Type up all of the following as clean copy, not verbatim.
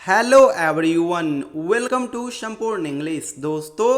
Hello everyone, welcome to संपूर्ण English. दोस्तों,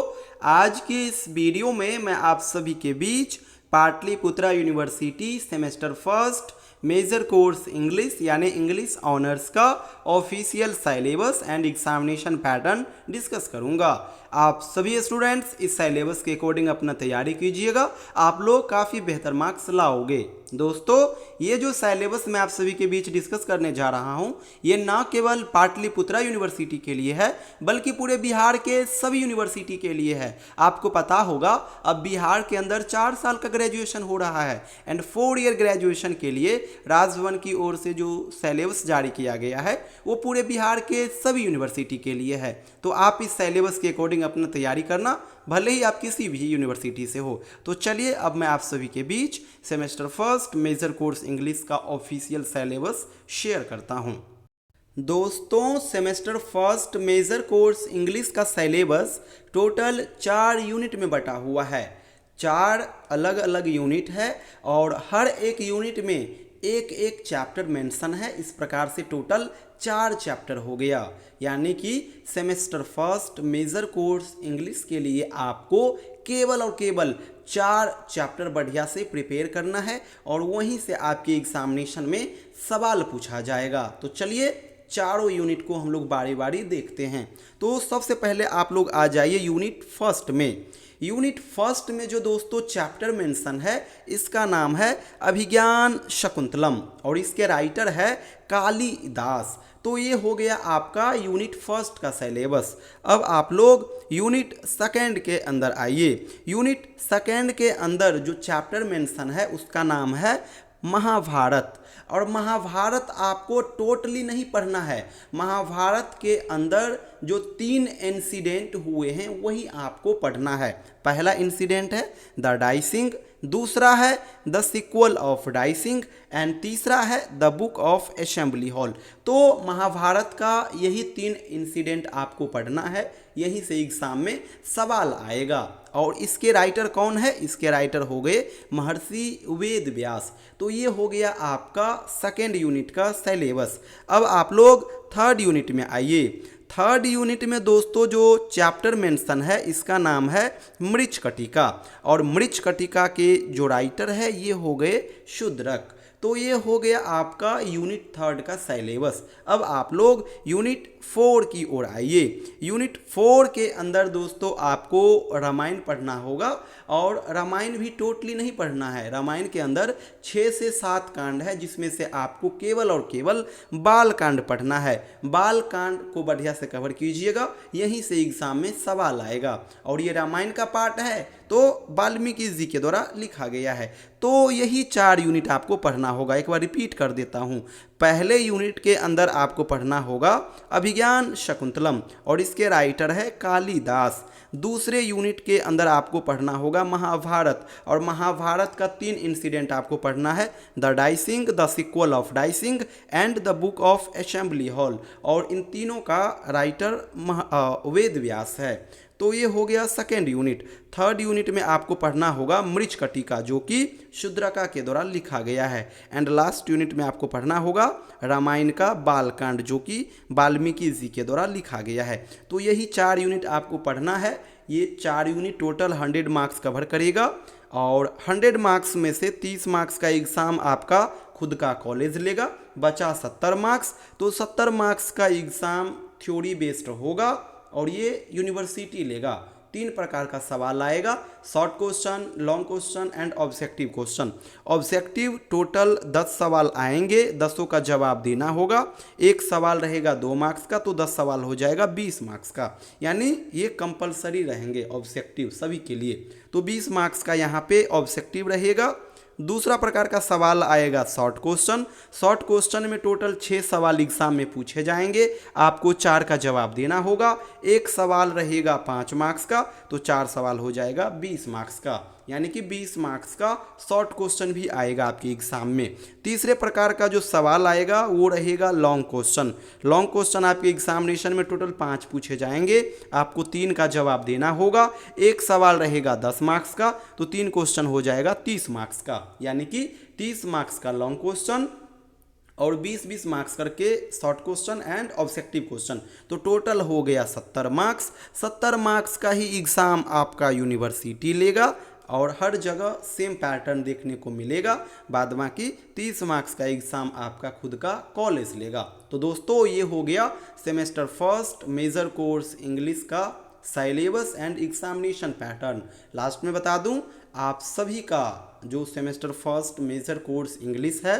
आज की इस वीडियो में मैं आप सभी के बीच Patliputra university semester first major course English यानी इंग्लिश ऑनर्स का official syllabus and examination pattern discuss करूंगा। आप सभी स्टूडेंट्स इस सिलेबस के अकॉर्डिंग अपना तैयारी कीजिएगा, आप लोग काफ़ी बेहतर मार्क्स लाओगे। दोस्तों, ये जो सिलेबस मैं आप सभी के बीच डिस्कस करने जा रहा हूँ, ये ना केवल पाटलिपुत्रा यूनिवर्सिटी के लिए है बल्कि पूरे बिहार के सभी यूनिवर्सिटी के लिए है। आपको पता होगा अब बिहार के अंदर 4 साल का ग्रेजुएशन हो रहा है एंड 4 ईयर ग्रेजुएशन के लिए राजभवन की ओर से जो सिलेबस जारी किया गया है वो पूरे बिहार के सभी यूनिवर्सिटी के लिए है। तो आप इस सिलेबस के अकॉर्डिंग अपना तैयारी करना, भले ही आप किसी भी यूनिवर्सिटी से हो। तो चलिए अब मैं आप सभी के बीच semester first major course English का ऑफिशियल सिलेबस शेयर करता हूं। दोस्तों, semester first major course English का सिलेबस टोटल 4 यूनिट में बटा हुआ है। 4 अलग अलग यूनिट है और हर एक यूनिट में एक एक चैप्टर मेंशन है। इस प्रकार से टोटल 4 चैप्टर हो गया, यानी कि semester first major course English के लिए आपको केवल और केवल 4 चैप्टर बढ़िया से प्रिपेयर करना है और वहीं से आपके एग्जामिनेशन में सवाल पूछा जाएगा। तो चलिए चारों यूनिट को हम लोग बारी बारी देखते हैं। तो सबसे पहले आप लोग आ जाइए यूनिट फर्स्ट में। यूनिट फर्स्ट में जो दोस्तों चैप्टर मेंशन है इसका नाम है अभिज्ञान शकुंतलम और इसके राइटर है कालिदास। तो ये हो गया आपका यूनिट फर्स्ट का सिलेबस। अब आप लोग यूनिट सेकंड के अंदर आइए। यूनिट सेकंड के अंदर जो चैप्टर मेंशन है उसका नाम है महाभारत। और महाभारत आपको टोटली नहीं पढ़ना है। महाभारत के अंदर जो 3 इंसिडेंट हुए हैं वही आपको पढ़ना है। पहला इंसिडेंट है द डाइसिंग, दूसरा है the sequel of dicing and तीसरा है the book of assembly hall. तो महाभारत का यही 3 इंसिडेंट आपको पढ़ना है, यहीं से एग्जाम में सवाल आएगा। और इसके राइटर कौन है? इसके राइटर हो गए महर्षि वेद व्यास। तो ये हो गया आपका सेकेंड यूनिट का सिलेबस। अब आप लोग थर्ड यूनिट में आइए। थर्ड यूनिट में दोस्तों जो चैप्टर मेंशन है इसका नाम है मृच्छकटिका और मृच्छकटिका के जो राइटर है ये हो गए शूद्रक। तो ये हो गया आपका यूनिट थर्ड का सिलेबस। अब आप लोग यूनिट 4 की ओर आइए। यूनिट 4 के अंदर दोस्तों आपको रामायण पढ़ना होगा और रामायण भी टोटली नहीं पढ़ना है। रामायण के अंदर 6 से 7 कांड है जिसमें से आपको केवल और केवल बाल कांड पढ़ना है। बाल कांड को बढ़िया से कवर कीजिएगा, यहीं से एग्जाम में सवाल आएगा। और ये रामायण का पार्ट है तो वाल्मीकि जी के द्वारा लिखा गया है। तो यही 4 यूनिट आपको पढ़ना होगा। एक बार रिपीट कर देता हूँ। पहले यूनिट के अंदर आपको पढ़ना होगा अभिज्ञान शकुंतलम और इसके राइटर है कालिदास। दूसरे यूनिट के अंदर आपको पढ़ना होगा महाभारत और महाभारत का 3 इंसिडेंट आपको पढ़ना है the dicing, the sequel of dicing and the book of assembly hall. और इन तीनों का राइटर वेद व्यास है। तो ये हो गया सेकेंड यूनिट। थर्ड यूनिट में आपको पढ़ना होगा मृच्छकटिका जो कि शूद्रका के द्वारा लिखा गया है। एंड लास्ट यूनिट में आपको पढ़ना होगा रामायण का बालकांड जो कि वाल्मीकि जी के द्वारा लिखा गया है। तो यही 4 यूनिट आपको पढ़ना है। ये 4 यूनिट टोटल 100 मार्क्स कवर करेगा और 100 मार्क्स में से 30 मार्क्स का एग्ज़ाम आपका खुद का कॉलेज लेगा, बचा 70 मार्क्स। तो 70 मार्क्स का एग्ज़ाम थ्योरी बेस्ड होगा और ये यूनिवर्सिटी लेगा। 3 प्रकार का सवाल आएगा, short question, long question and objective question. Objective total 10 सवाल आएंगे, 10 का जवाब देना होगा। एक सवाल रहेगा 2 मार्क्स का तो 10 सवाल हो जाएगा 20 मार्क्स का, यानी ये कंपलसरी रहेंगे ऑब्जेक्टिव सभी के लिए। तो 20 मार्क्स का यहाँ पे ऑब्जेक्टिव रहेगा। दूसरा प्रकार का सवाल आएगा शॉर्ट क्वेश्चन। शॉर्ट क्वेश्चन में टोटल 6 सवाल एग्जाम में पूछे जाएंगे, आपको 4 का जवाब देना होगा। एक सवाल रहेगा 5 मार्क्स का तो 4 सवाल हो जाएगा 20 मार्क्स का, यानी कि 20 मार्क्स का शॉर्ट क्वेश्चन भी आएगा आपके एग्जाम में। तीसरे प्रकार का जो सवाल आएगा वो रहेगा लॉन्ग क्वेश्चन। लॉन्ग क्वेश्चन आपके एग्जामिनेशन में टोटल 5 पूछे जाएंगे, आपको 3 का जवाब देना होगा। एक सवाल रहेगा 10 मार्क्स का तो 3 क्वेश्चन हो जाएगा 30 मार्क्स का, यानी कि 30 मार्क्स का लॉन्ग क्वेश्चन और 20-20 मार्क्स करके short question and objective question. तो टोटल हो गया 70 मार्क्स। 70 मार्क्स का ही एग्ज़ाम आपका यूनिवर्सिटी लेगा और हर जगह सेम पैटर्न देखने को मिलेगा। बाद बाकी 30 मार्क्स का एग्ज़ाम आपका खुद का कॉलेज लेगा। तो दोस्तों ये हो गया semester first major course English का syllabus and examination pattern. Last में बता दूं, आप सभी का जो semester first major course English है,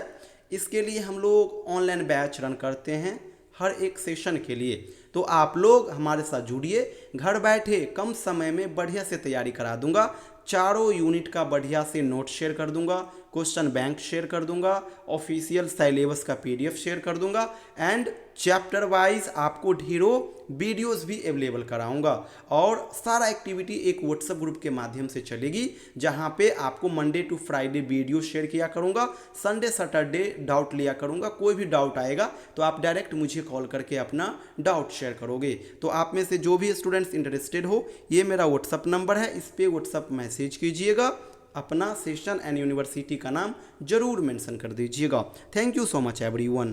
इसके लिए हम लोग ऑनलाइन बैच रन करते हैं हर एक सेशन के लिए। तो आप लोग हमारे साथ जुड़िए, घर बैठे कम समय में बढ़िया से तैयारी करा दूंगा। चारों यूनिट का बढ़िया से नोट शेयर कर दूंगा, क्वेश्चन बैंक शेयर कर दूंगा, ऑफिशियल सिलेबस का पीडीएफ शेयर कर दूंगा एंड चैप्टर वाइज आपको ढेरों वीडियोस भी अवेलेबल कराऊंगा। और सारा एक्टिविटी एक व्हाट्सएप ग्रुप के माध्यम से चलेगी, जहां पे आपको Monday to Friday video share किया करूंगा, संडे सैटरडे डाउट लिया करूंगा। कोई भी डाउट आएगा तो आप डायरेक्ट मुझे कॉल करके अपना डाउट शेयर करोगे। तो आप में से जो भी स्टूडेंट्स इंटरेस्टेड हो, ये मेरा व्हाट्सअप नंबर है, इस पर व्हाट्सअप मैसेज कीजिएगा, अपना सेशन एंड यूनिवर्सिटी का नाम जरूर मेंशन कर दीजिएगा। Thank you so much everyone.